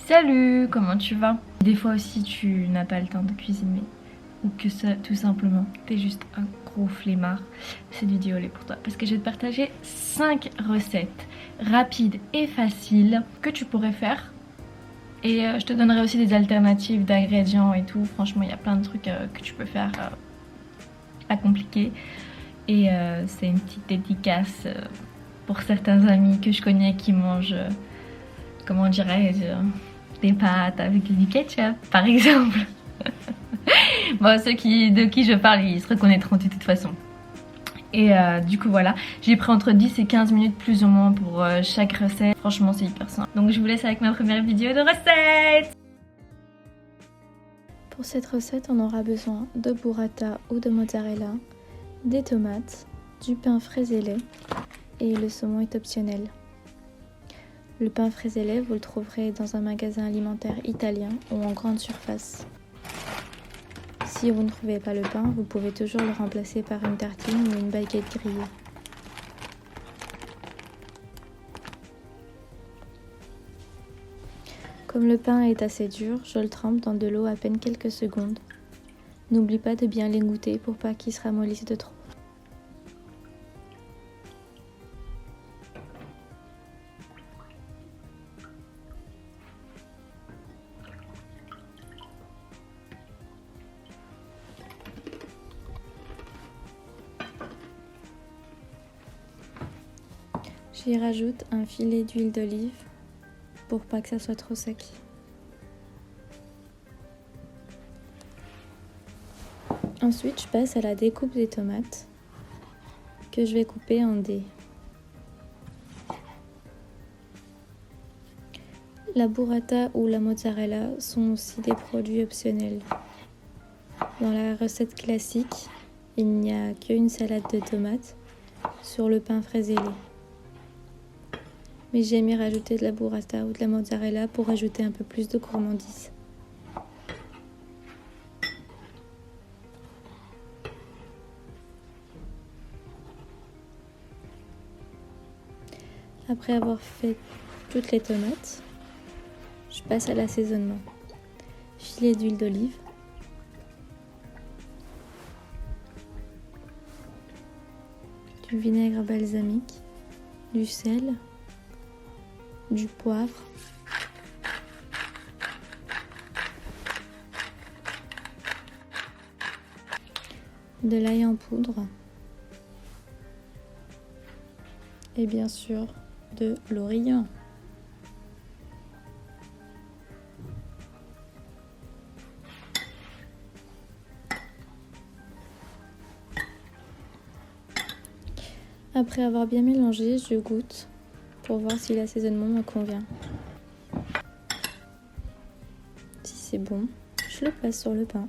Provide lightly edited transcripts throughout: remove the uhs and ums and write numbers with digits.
Salut, comment tu vas? Des fois aussi tu n'as pas le temps de cuisiner ou que ça, tout simplement t'es juste un gros flemmard. Cette vidéo elle est pour toi parce que je vais te partager 5 recettes rapides et faciles que tu pourrais faire. Et je te donnerai aussi des alternatives d'ingrédients et tout. Franchement il y a plein de trucs que tu peux faire pas compliqués. Et c'est une petite dédicace pour certains amis que je connais qui mangent, comment dirais-je, des pâtes avec du ketchup par exemple. Bon, ceux de qui je parle, ils se reconnaîtront de toute façon. Et du coup voilà, j'ai pris entre 10 et 15 minutes plus ou moins pour chaque recette. Franchement c'est hyper simple. Donc je vous laisse avec ma première vidéo de recette. Pour cette recette, on aura besoin de burrata ou de mozzarella, des tomates, du pain frais et lait et le saumon est optionnel. Le pain frais et lait, vous le trouverez dans un magasin alimentaire italien ou en grande surface. Si vous ne trouvez pas le pain, vous pouvez toujours le remplacer par une tartine ou une baguette grillée. Comme le pain est assez dur, je le trempe dans de l'eau à peine quelques secondes. N'oublie pas de bien l'égoutter pour pas qu'il se ramollisse de trop. J'y rajoute un filet d'huile d'olive pour pas que ça soit trop sec. Ensuite, je passe à la découpe des tomates que je vais couper en dés. La burrata ou la mozzarella sont aussi des produits optionnels. Dans la recette classique, il n'y a qu'une salade de tomates sur le pain frais et lait. Mais j'ai aimé rajouter de la burrata ou de la mozzarella pour ajouter un peu plus de gourmandise. Après avoir fait toutes les tomates, je passe à l'assaisonnement. Filet d'huile d'olive, du vinaigre balsamique, du sel, du poivre, de l'ail en poudre et bien sûr de l'origan. Après avoir bien mélangé, je goûte pour voir si l'assaisonnement me convient. Si c'est bon, je le place sur le pain.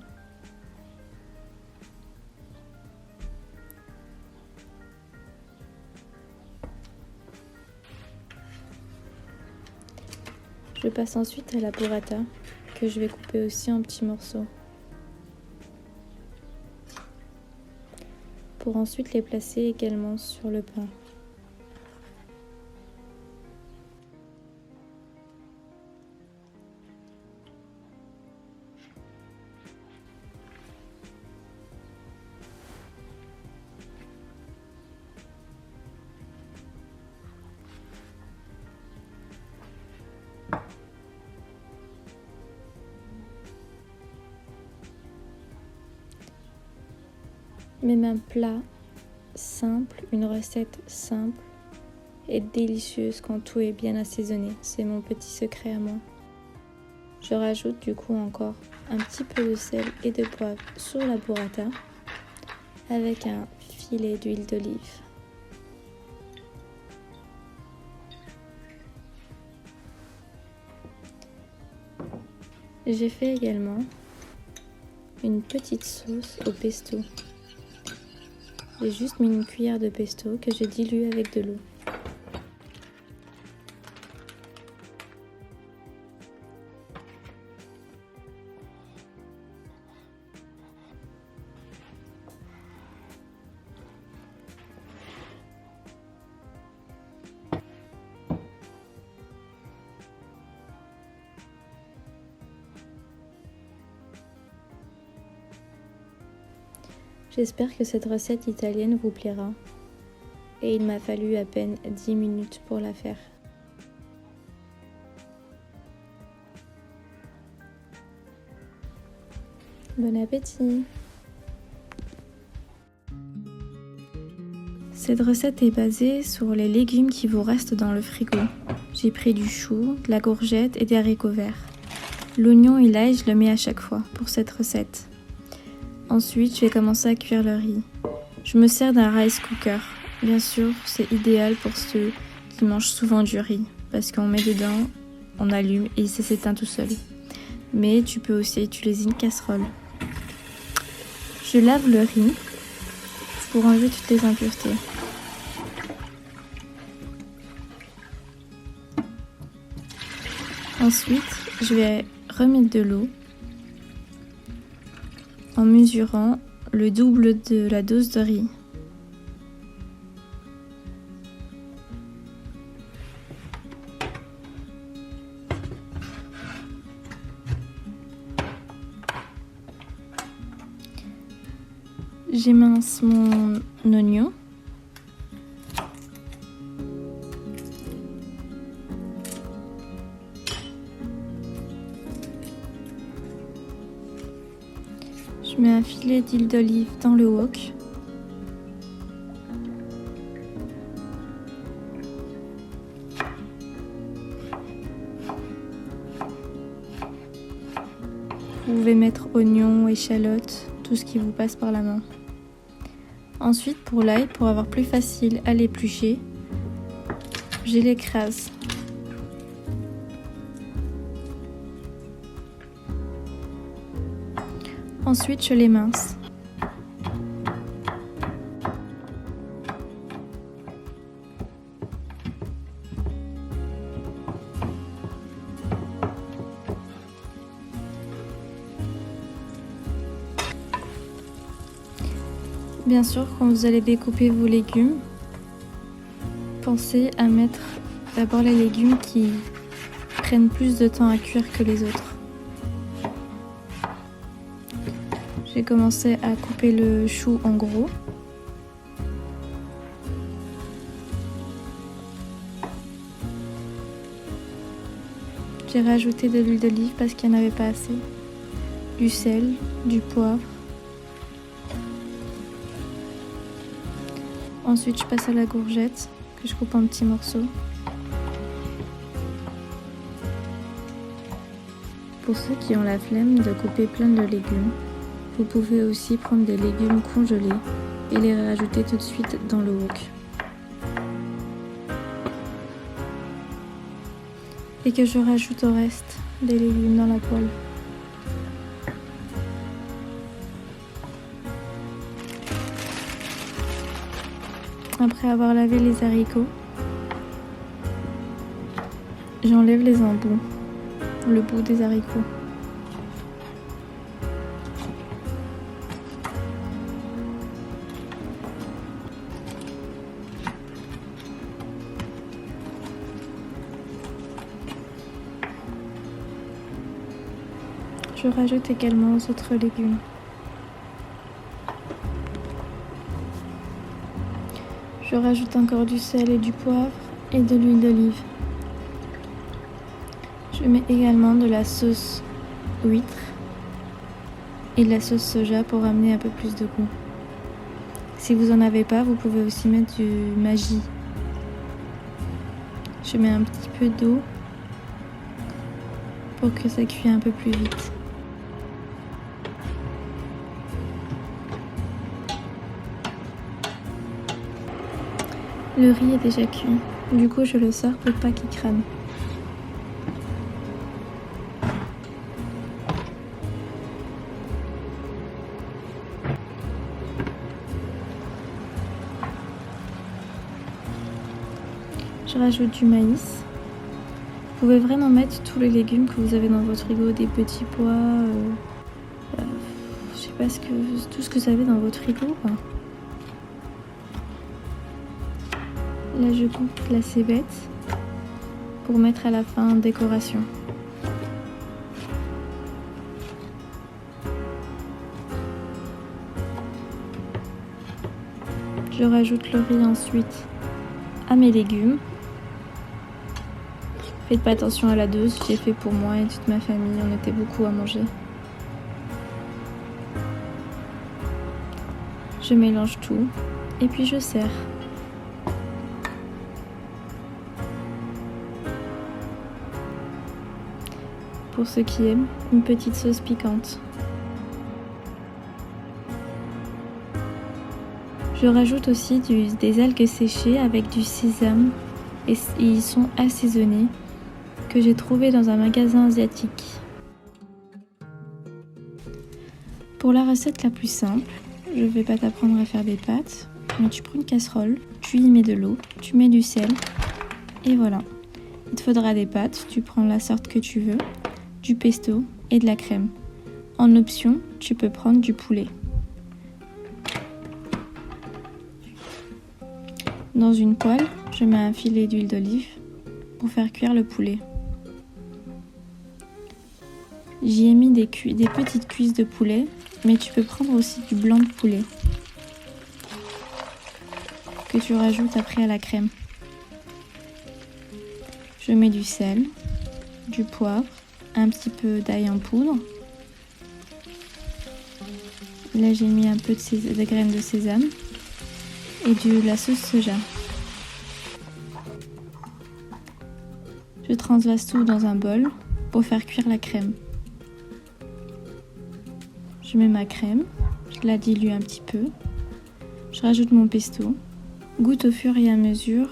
Je passe ensuite à la burrata que je vais couper aussi en petits morceaux. Pour ensuite les placer également sur le pain. Même un plat simple, une recette simple et délicieuse quand tout est bien assaisonné. C'est mon petit secret à moi. Je rajoute du coup encore un petit peu de sel et de poivre sur la burrata avec un filet d'huile d'olive. J'ai fait également une petite sauce au pesto. J'ai juste mis une cuillère de pesto que j'ai dilué avec de l'eau. J'espère que cette recette italienne vous plaira. Et il m'a fallu à peine 10 minutes pour la faire. Bon appétit! Cette recette est basée sur les légumes qui vous restent dans le frigo. J'ai pris du chou, de la courgette et des haricots verts. L'oignon et l'ail, je le mets à chaque fois pour cette recette. Ensuite, je vais commencer à cuire le riz. Je me sers d'un rice cooker. Bien sûr, c'est idéal pour ceux qui mangent souvent du riz, parce qu'on met dedans, on allume et ça s'éteint tout seul. Mais tu peux aussi utiliser une casserole. Je lave le riz pour enlever toutes les impuretés. Ensuite, je vais remettre de l'eau en mesurant le double de la dose de riz. J'émince mon oignon. Je mets un filet d'huile d'olive dans le wok. Vous pouvez mettre oignons, échalotes, tout ce qui vous passe par la main. Ensuite, pour l'ail, pour avoir plus facile à l'éplucher, je l'écrase. Ensuite, je l'émince. Bien sûr, quand vous allez découper vos légumes, pensez à mettre d'abord les légumes qui prennent plus de temps à cuire que les autres. J'ai commencé à couper le chou en gros. J'ai rajouté de l'huile d'olive parce qu'il n'y en avait pas assez. Du sel, du poivre. Ensuite, je passe à la courgette que je coupe en petits morceaux. Pour ceux qui ont la flemme de couper plein de légumes, vous pouvez aussi prendre des légumes congelés et les rajouter tout de suite dans le wok. Et que je rajoute au reste des légumes dans la poêle. Après avoir lavé les haricots, j'enlève les embouts, le bout des haricots. Je rajoute également aux autres légumes. Je rajoute encore du sel et du poivre et de l'huile d'olive. Je mets également de la sauce huître et de la sauce soja pour amener un peu plus de goût. Si vous n'en avez pas, vous pouvez aussi mettre du Maggi. Je mets un petit peu d'eau pour que ça cuise un peu plus vite. Le riz est déjà cuit, du coup je le sors pour pas qu'il crame. Je rajoute du maïs. Vous pouvez vraiment mettre tous les légumes que vous avez dans votre frigo, des petits pois, je sais pas tout ce que vous avez dans votre frigo, quoi. Là je coupe la cébette pour mettre à la fin en décoration. Je rajoute le riz ensuite à mes légumes. Faites pas attention à la dose, j'ai fait pour moi et toute ma famille, on était beaucoup à manger. Je mélange tout et puis je sers. Pour ceux qui aiment, une petite sauce piquante. Je rajoute aussi des algues séchées avec du sésame et ils sont assaisonnés que j'ai trouvé dans un magasin asiatique. Pour la recette la plus simple, je vais pas t'apprendre à faire des pâtes, mais tu prends une casserole, tu y mets de l'eau, tu mets du sel et voilà. Il te faudra des pâtes, tu prends la sorte que tu veux, du pesto et de la crème. En option, tu peux prendre du poulet. Dans une poêle, je mets un filet d'huile d'olive pour faire cuire le poulet. J'y ai mis des petites cuisses de poulet, mais tu peux prendre aussi du blanc de poulet que tu rajoutes après à la crème. Je mets du sel, du poivre, un petit peu d'ail en poudre. Là j'ai mis un peu de graines de sésame et de la sauce soja. Je transvase tout dans un bol pour faire cuire la crème. Je mets ma crème, je la dilue un petit peu. Je rajoute mon pesto. Goûte au fur et à mesure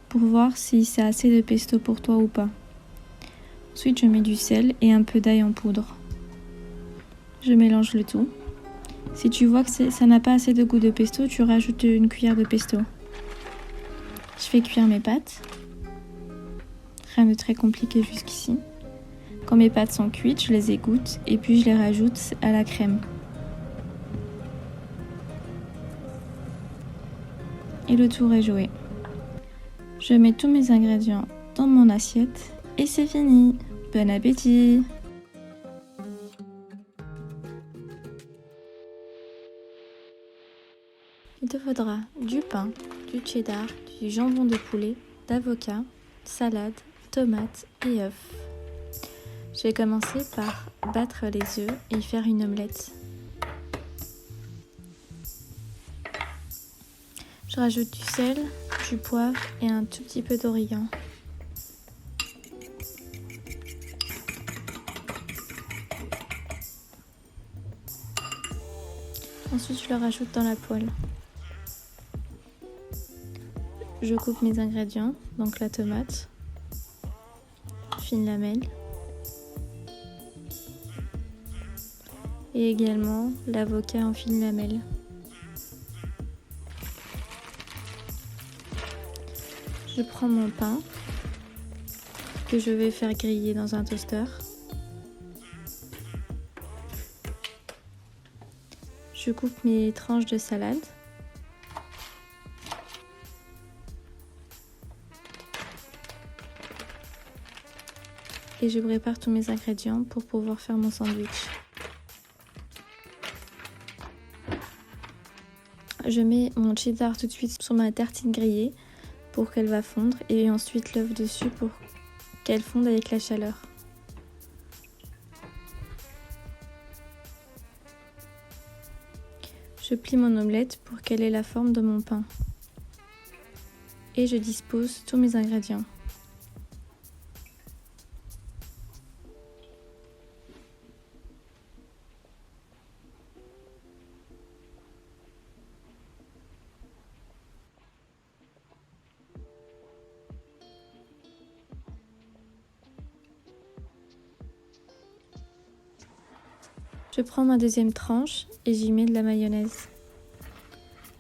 pour voir si c'est assez de pesto pour toi ou pas. Ensuite, je mets du sel et un peu d'ail en poudre. Je mélange le tout. Si tu vois que ça n'a pas assez de goût de pesto, tu rajoutes une cuillère de pesto. Je fais cuire mes pâtes. Rien de très compliqué jusqu'ici. Quand mes pâtes sont cuites, je les égoutte et puis je les rajoute à la crème. Et le tour est joué. Je mets tous mes ingrédients dans mon assiette et c'est fini. Bon appétit! Il te faudra du pain, du cheddar, du jambon de poulet, d'avocat, salade, tomates et œufs. Je vais commencer par battre les œufs et faire une omelette. Je rajoute du sel, du poivre et un tout petit peu d'origan. Ensuite, je le rajoute dans la poêle. Je coupe mes ingrédients, donc la tomate, fine lamelle, et également l'avocat en fine lamelle. Je prends mon pain que je vais faire griller dans un toaster. Je coupe mes tranches de salade. Et je prépare tous mes ingrédients pour pouvoir faire mon sandwich. Je mets mon cheddar tout de suite sur ma tartine grillée pour qu'elle va fondre et ensuite l'œuf dessus pour qu'elle fonde avec la chaleur. Je plie mon omelette pour qu'elle ait la forme de mon pain. Et je dispose tous mes ingrédients. Je prends ma deuxième tranche et j'y mets de la mayonnaise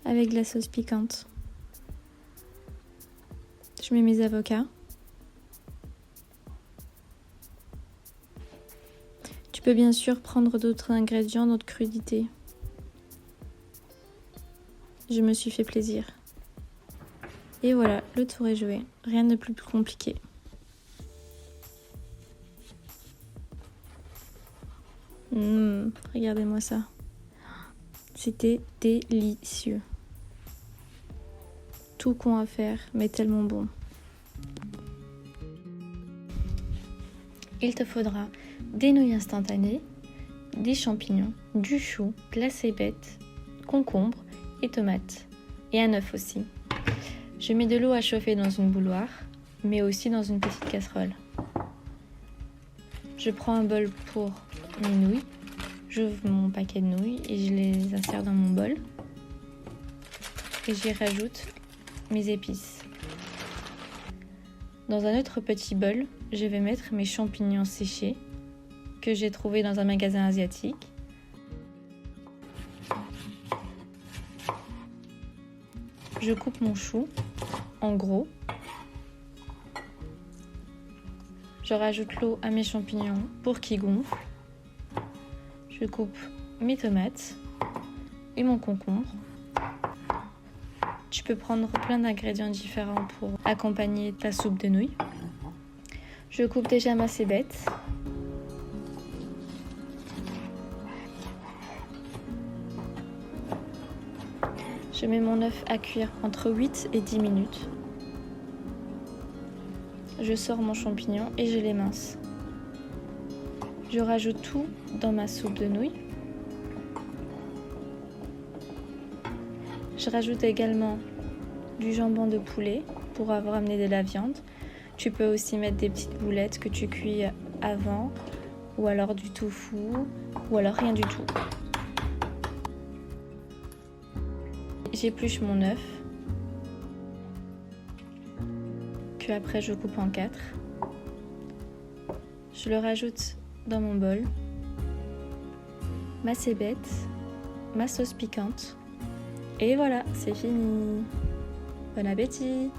avec de la sauce piquante. Je mets mes avocats. Tu peux bien sûr prendre d'autres ingrédients, d'autres crudités. Je me suis fait plaisir. Et voilà, le tour est joué. Rien de plus compliqué. Regardez-moi ça. C'était délicieux. tout con à faire, mais tellement bon. Il te faudra des nouilles instantanées, des champignons, du chou, de la cébette, concombre et tomates. Et un œuf aussi. Je mets de l'eau à chauffer dans une bouilloire, mais aussi dans une petite casserole. Je prends un bol pour mes nouilles. J'ouvre mon paquet de nouilles et je les insère dans mon bol. Et j'y rajoute mes épices. Dans un autre petit bol, je vais mettre mes champignons séchés que j'ai trouvés dans un magasin asiatique. Je coupe mon chou en gros. Je rajoute l'eau à mes champignons pour qu'ils gonflent. Je coupe mes tomates et mon concombre. Tu peux prendre plein d'ingrédients différents pour accompagner ta soupe de nouilles. Je coupe déjà ma cébette. Je mets mon œuf à cuire entre 8 et 10 minutes. Je sors mon champignon et je l'émince. Je rajoute tout dans ma soupe de nouilles. Je rajoute également du jambon de poulet pour avoir amené de la viande. Tu peux aussi mettre des petites boulettes que tu cuis avant, ou alors du tofu, ou alors rien du tout. J'épluche mon œuf, que après je coupe en 4. Je le rajoute dans mon bol, ma cébette, ma sauce piquante, et voilà, c'est fini. Bon appétit!